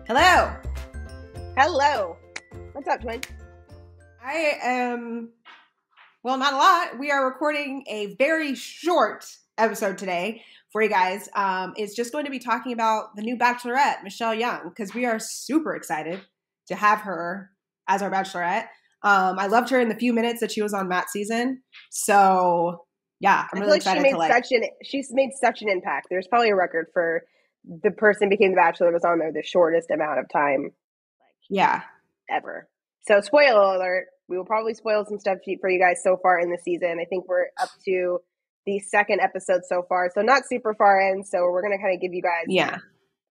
Hello. Hello. What's up, twin? I am, well, not a lot. We are recording a very short episode today for you guys. It's just going to be talking about the new Bachelorette, Michelle Young, because we are super excited to have her as our Bachelorette. I loved her in the few minutes that she was on Matt's season. So, yeah, I'm really excited she's made such an impact. There's probably a record for the person became the Bachelor that was on there the shortest amount of time. Ever. So, spoiler alert, we will probably spoil some stuff for you guys so far in the season. I think we're up to the second episode so far, so not super far in. So we're going to kind of give you guys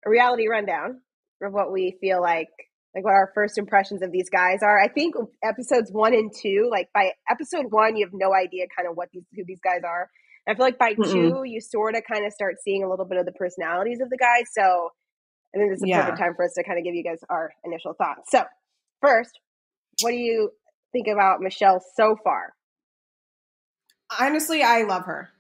a reality rundown of what we feel like what our first impressions of these guys are. I think episodes 1 and 2, like by episode 1, you have no idea kind of who these guys are. I feel like by 2, you sort of kind of start seeing a little bit of the personalities of the guys. So I think this is a perfect time for us to kind of give you guys our initial thoughts. So first, what do you think about Michelle so far? Honestly, I love her.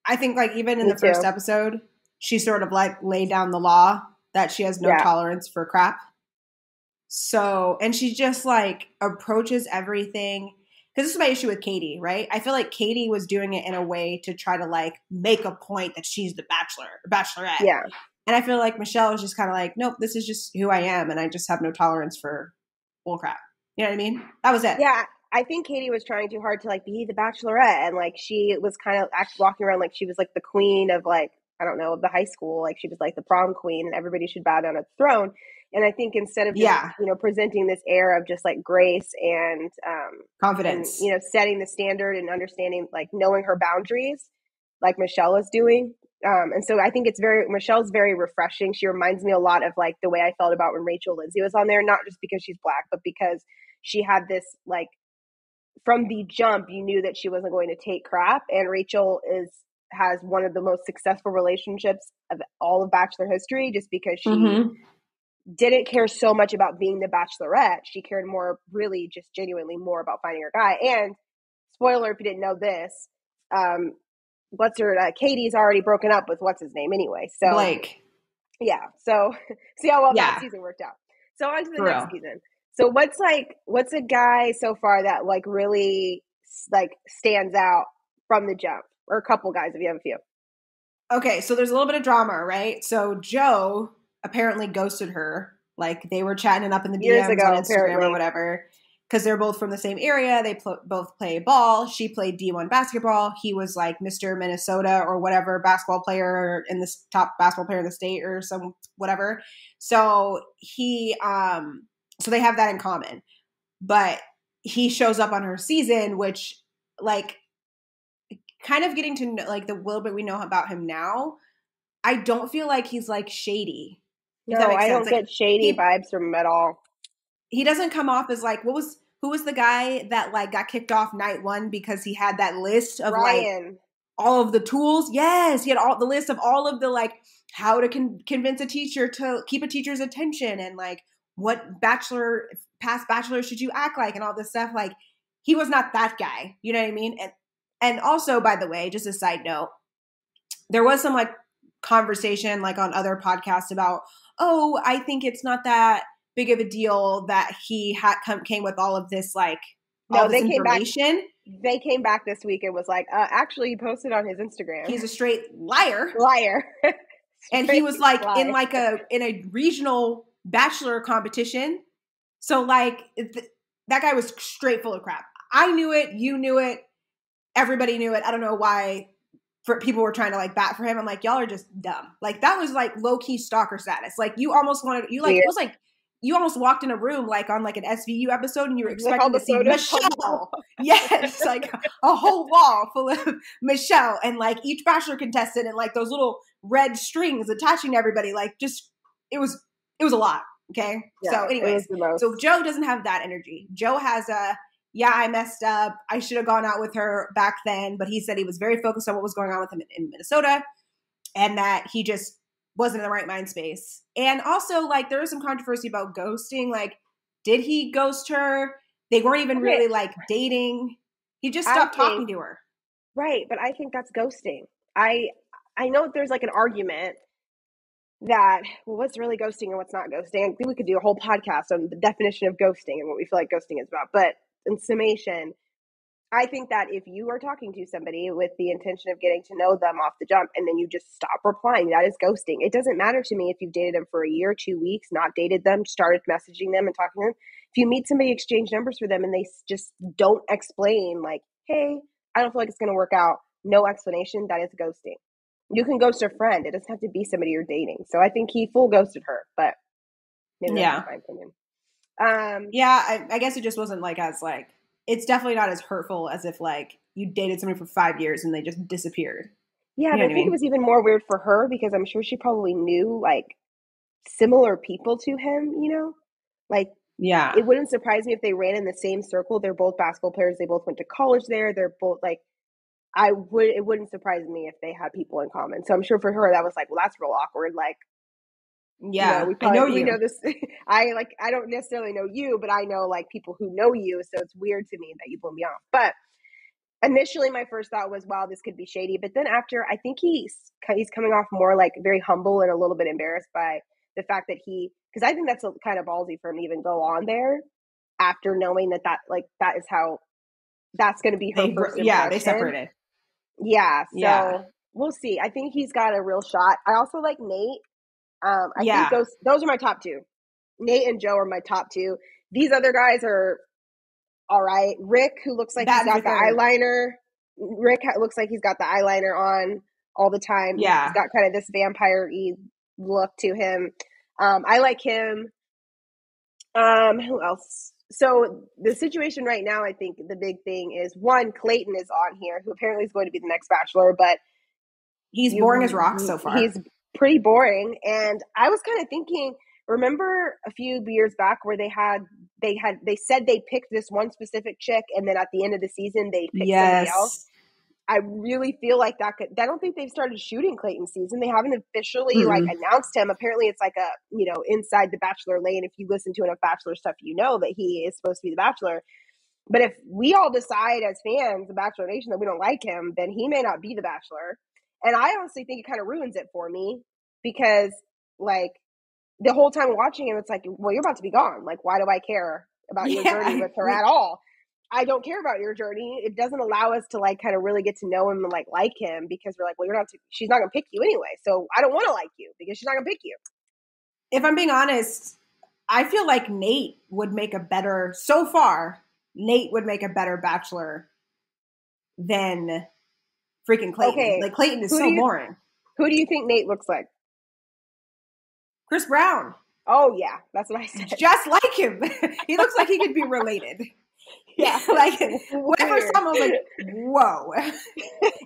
I think even in the first episode, she sort of laid down the law that she has no tolerance for crap. So, and she just approaches everything. Because this is my issue with Katie, right? I feel like Katie was doing it in a way to try to make a point that she's the Bachelorette. Yeah. And I feel like Michelle is just kind of nope, this is just who I am. And I just have no tolerance for bull crap. You know what I mean? That was it. Yeah. I think Katie was trying too hard to be the Bachelorette. And she was kind of walking around like she was the queen of I don't know, of the high school. She was the prom queen and everybody should bow down at the throne. And I think instead of just, presenting this air of just grace and confidence, and, setting the standard and understanding, knowing her boundaries, like Michelle is doing. And so I think Michelle's very refreshing. She reminds me a lot of the way I felt about when Rachel Lindsay was on there, not just because she's Black, but because she had this from the jump, you knew that she wasn't going to take crap. And Rachel has one of the most successful relationships of all of Bachelor history, just because she didn't care so much about being the Bachelorette. She cared more, really just genuinely more about finding her guy. And spoiler, if you didn't know this, Katie's already broken up with what's his name anyway. So Blake. Yeah. So see how well that season worked out. So on to the next season. So what's a guy so far that really stands out from the jump, or a couple guys if you have a few? Okay, so there's a little bit of drama, right? So Joe apparently ghosted her. They were chatting up in the DMs on Instagram or whatever, because they're both from the same area. They both play ball. She played D1 basketball. He was Mr. Minnesota or whatever basketball player in this top basketball player in the state or some whatever. So so they have that in common. But he shows up on her season, which kind of getting to know, the little bit we know about him now, I don't feel like he's shady. No, I don't get shady vibes from him at all. He doesn't come off as who was the guy that got kicked off night 1 because he had that list of Ryan. All of the tools? Yes, he had the list of all of the how to convince a teacher to keep a teacher's attention, and what past bachelor should you act like, and all this stuff. He was not that guy. You know what I mean? And also, by the way, just a side note, there was some conversation on other podcasts about, oh, I think it's not that big of a deal that he came with all of this all this information. They came back this week and was actually he posted on his Instagram. He's a straight liar. And he was in a regional bachelor competition. So that guy was straight full of crap. I knew it. You knew it. Everybody knew it. I don't know why people were trying to bat for him. I'm y'all are just dumb. That was low key stalker status. You almost wanted, it was you almost walked in a room on an SVU episode and you were expecting to see Michelle. Yes, a whole wall full of Michelle and each bachelor contestant and those little red strings attaching to everybody. It was a lot. Okay. Yeah, so anyways, so Joe doesn't have that energy. Joe has I messed up. I should have gone out with her back then, but he said he was very focused on what was going on with him in Minnesota and that he just wasn't in the right mind space. And also, there was some controversy about ghosting. Did he ghost her? They weren't even really, dating. He just stopped talking to her. Right, but I think that's ghosting. I know there's, an argument that, well, what's really ghosting and what's not ghosting. I think we could do a whole podcast on the definition of ghosting and what we feel like ghosting is about. But in summation, I think that if you are talking to somebody with the intention of getting to know them off the jump and then you just stop replying, that is ghosting. It doesn't matter to me if you've dated them for a year, 2 weeks, not dated them, started messaging them and talking to them. If you meet somebody, exchange numbers for them, and they just don't explain, like, hey, I don't feel like it's going to work out, no explanation, that is ghosting. You can ghost a friend. It doesn't have to be somebody you're dating. So I think he full ghosted her, but maybe that's my opinion. I guess it just wasn't like as like, it's definitely not as hurtful as if like you dated somebody for 5 years and they just disappeared. Yeah, you know but I think it was even more weird for her because I'm sure she probably knew like similar people to him, you know? Like, yeah, it wouldn't surprise me if they ran in the same circle. They're both basketball players. They both went to college there. They're both like, it wouldn't surprise me if they had people in common. So I'm sure for her that was like, well, that's real awkward. Like, yeah, you know, we know this. I don't necessarily know you, but I know like people who know you. So it's weird to me that you blew me off. But initially my first thought was, wow, this could be shady. But then after, I think he's coming off more like very humble and a little bit embarrassed by the fact that because I think that's kind of ballsy for him to even go on there after knowing that that is how that's going to be her first impression. Yeah, they separated. Yeah, so we'll see. I think he's got a real shot. I also like Nate. I think those are my top two. Nate and Joe are my top two. These other guys are all right. Rick, who looks like he's got the eyeliner. Rick looks like he's got the eyeliner on all the time. Yeah. He's got kind of this vampire-y look to him. I like him. Who else? So the situation right now, I think the big thing is, one, Clayton is on here, who apparently is going to be the next Bachelor, but he's boring as rocks so far. He's pretty boring. And I was kind of thinking, remember a few years back where they said they picked this one specific chick, and then at the end of the season they picked somebody else. I really feel like I don't think they've started shooting Clayton's season. They haven't officially like announced him. Apparently it's like a, you know, inside the Bachelor lane. If you listen to enough Bachelor stuff, you know that he is supposed to be the Bachelor. But if we all decide as fans, the Bachelor Nation, that we don't like him, then he may not be the Bachelor. And I honestly think it kind of ruins it for me because like the whole time watching him, it's like, well, you're about to be gone. Like, why do I care about your journey with her at all? I don't care about your journey. It doesn't allow us to like kind of really get to know him and like him because we're like, well, she's not going to pick you anyway. So I don't want to like you because she's not going to pick you. If I'm being honest, I feel like Nate would make a better Bachelor than freaking Clayton. Okay. Like Clayton is so boring. Who do you think Nate looks like? Chris Brown. Oh yeah, that's what I said. Just like him. He looks like he could be related. Yeah, like when I first saw him, I was like, "Whoa!"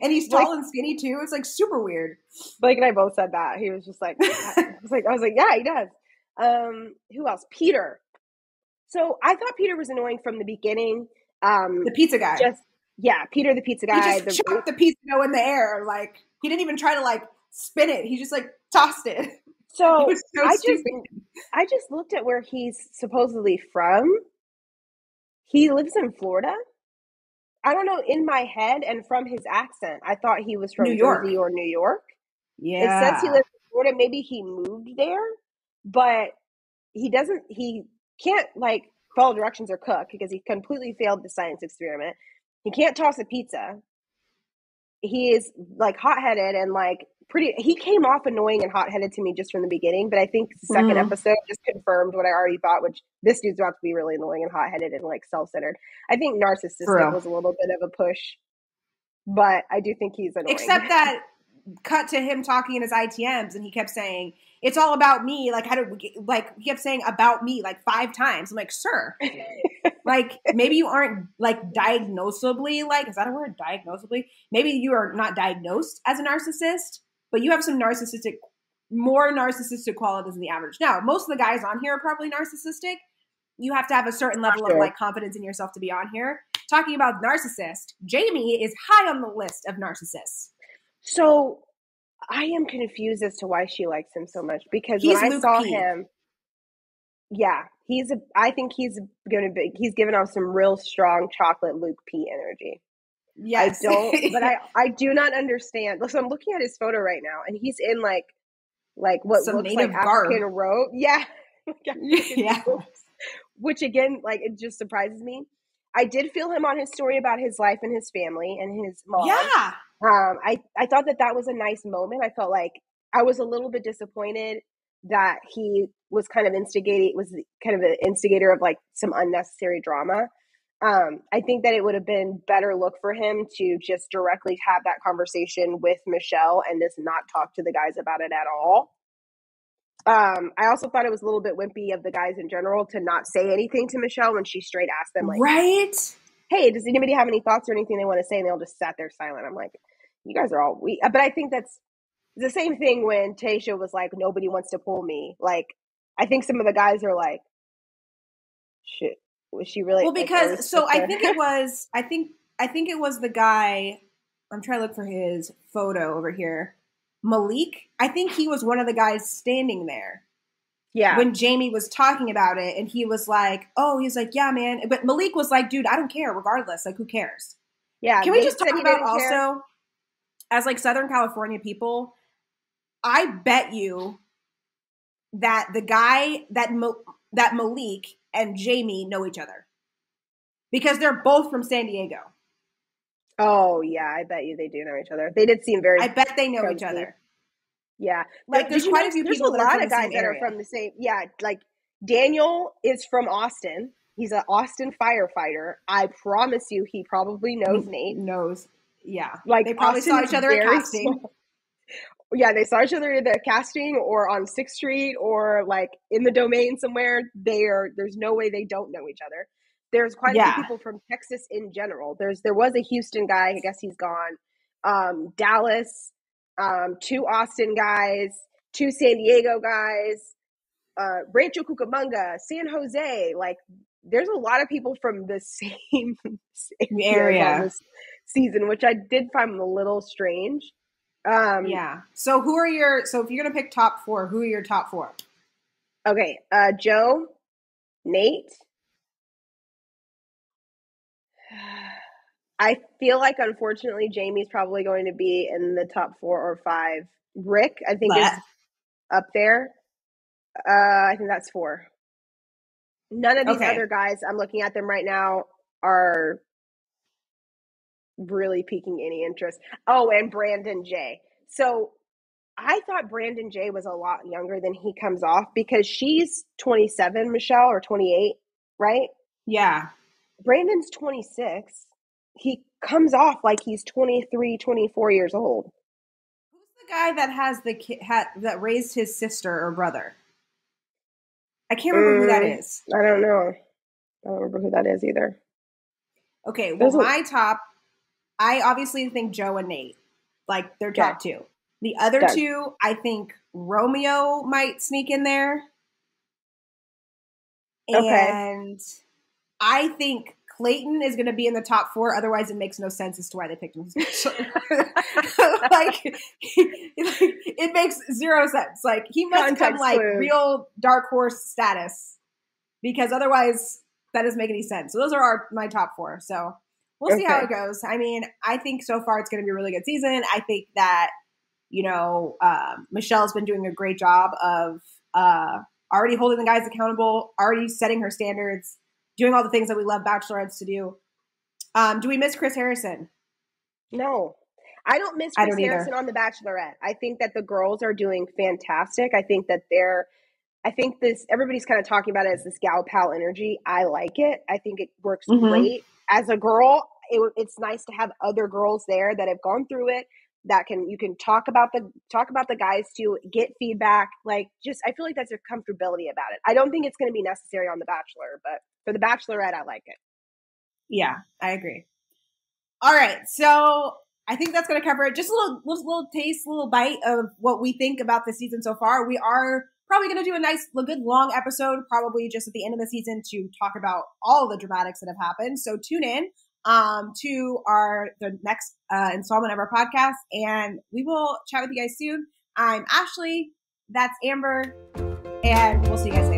And he's tall and skinny too. It's like super weird. Blake and I both said that. He was just like, I was like, yeah, he does. Who else? Peter. So I thought Peter was annoying from the beginning. The pizza guy. Peter the pizza guy. He just chucked the pizza dough in the air. Like he didn't even try to like spin it. He just like tossed it. So I just looked at where he's supposedly from. He lives in Florida. I don't know, in my head and from his accent, I thought he was from Jersey or New York. Yeah. It says he lives in Florida. Maybe he moved there, but he can't like follow directions or cook because he completely failed the science experiment. He can't toss a pizza. He is like hot-headed and like he came off annoying and hot-headed to me just from the beginning, but I think the second episode just confirmed what I already thought, which this dude's about to be really annoying and hot-headed and like self-centered. I think narcissistic was a little bit of a push, but I do think he's annoying. Except that cut to him talking in his ITMs and he kept saying, it's all about me. Like, he kept saying about me like 5 times. I'm like, sir, like maybe you aren't like diagnosably, like, is that a word? Diagnosably? Maybe you are not diagnosed as a narcissist, but you have some more narcissistic qualities than the average. Now, most of the guys on here are probably narcissistic. You have to have a certain level of like confidence in yourself to be on here. Talking about narcissist, Jamie is high on the list of narcissists. So I am confused as to why she likes him so much because when I saw him, I think he's giving off some real strong chocolate Luke P energy. Yes. I do not understand. So I'm looking at his photo right now and he's in like like what some looks like African robe. Yeah. Yeah. Robes, which again, like, it just surprises me. I did feel him on his story about his life and his family and his mom. Yeah. I thought that was a nice moment. I felt like I was a little bit disappointed that he was kind of an instigator of like some unnecessary drama. I think that it would have been better look for him to just directly have that conversation with Michelle and just not talk to the guys about it at all. I also thought it was a little bit wimpy of the guys in general to not say anything to Michelle when she straight asked them, like, right? Hey, does anybody have any thoughts or anything they want to say? And they all just sat there silent. I'm like, you guys are all weak. But I think that's the same thing when Tayshia was like, nobody wants to pull me. Like, I think some of the guys are like, shit, was she really? Well, because so I think it was, I think it was the guy. I'm trying to look for his photo over here. Malik. I think he was one of the guys standing there. Yeah. When Jamie was talking about it, and he was like, "Oh, he's like, yeah, man." But Malik was like, "Dude, I don't care. Regardless, like, who cares?" Yeah. Can we just talk about also, as like Southern California people? I bet you that the guy that Malik and Jamie know each other because they're both from San Diego. Oh yeah, I bet you they do know each other. They did seem very. I bet they know each other. Yeah, like there's quite a few people. There's a lot of guys that are from the same. Yeah, like Daniel is from Austin. He's an Austin firefighter. I promise you, he probably knows Nate. Yeah, like they probably saw each other at casting. Yeah, they saw each other at the casting or on 6th Street or like in the Domain somewhere. There's no way they don't know each other. There's quite a few people from Texas in general. There was a Houston guy. I guess he's gone. Dallas. 2 Austin guys, 2 San Diego guys, Rancho Cucamonga, San Jose. Like, there's a lot of people from the same area this season, which I did find a little strange. Yeah. So if you're gonna pick top 4, who are your top 4? Okay, Joe, Nate. I feel like, unfortunately, Jamie's probably going to be in the top 4 or 5. Rick, I think, is up there. I think that's 4. None of these other guys, I'm looking at them right now, are really piquing any interest. Oh, and Brandon J. So I thought Brandon J was a lot younger than he comes off because she's 27, Michelle, or 28, right? Yeah. Brandon's 26. He comes off like he's 23, 24 years old. Who's the guy that has the kid that raised his sister or brother? I can't remember who that is. I don't know. I don't remember who that is either. Okay, well, my top, I obviously think Joe and Nate, like, they're top 2. The other 2, I think Romeo might sneak in there. And I think Clayton is going to be in the top 4. Otherwise, it makes no sense as to why they picked him. Like, it makes 0 sense. Like, he must come like real dark horse status because otherwise that doesn't make any sense. So those are my top 4. So we'll see how it goes. I mean, I think so far it's going to be a really good season. I think that, Michelle's been doing a great job of already holding the guys accountable, already setting her standards, doing all the things that we love Bachelorettes to do. Do we miss Chris Harrison? No, I don't miss Chris Harrison on The Bachelorette. I think that the girls are doing fantastic. I think that everybody's kind of talking about it as this gal pal energy. I like it. I think it works great. As a girl, it's nice to have other girls there that have gone through it, that you can talk about the guys too, get feedback. Like, just, I feel like that's a comfortability about it. I don't think it's going to be necessary on The Bachelor, but for The Bachelorette, I like it. Yeah, I agree. All right, so I think that's going to cover it. Just a little taste, a little bite of what we think about the season so far. We are probably going to do a good long episode, probably just at the end of the season, to talk about all the dramatics that have happened. So tune in to the next installment of our podcast, and we will chat with you guys soon. I'm Ashley, that's Amber, and we'll see you guys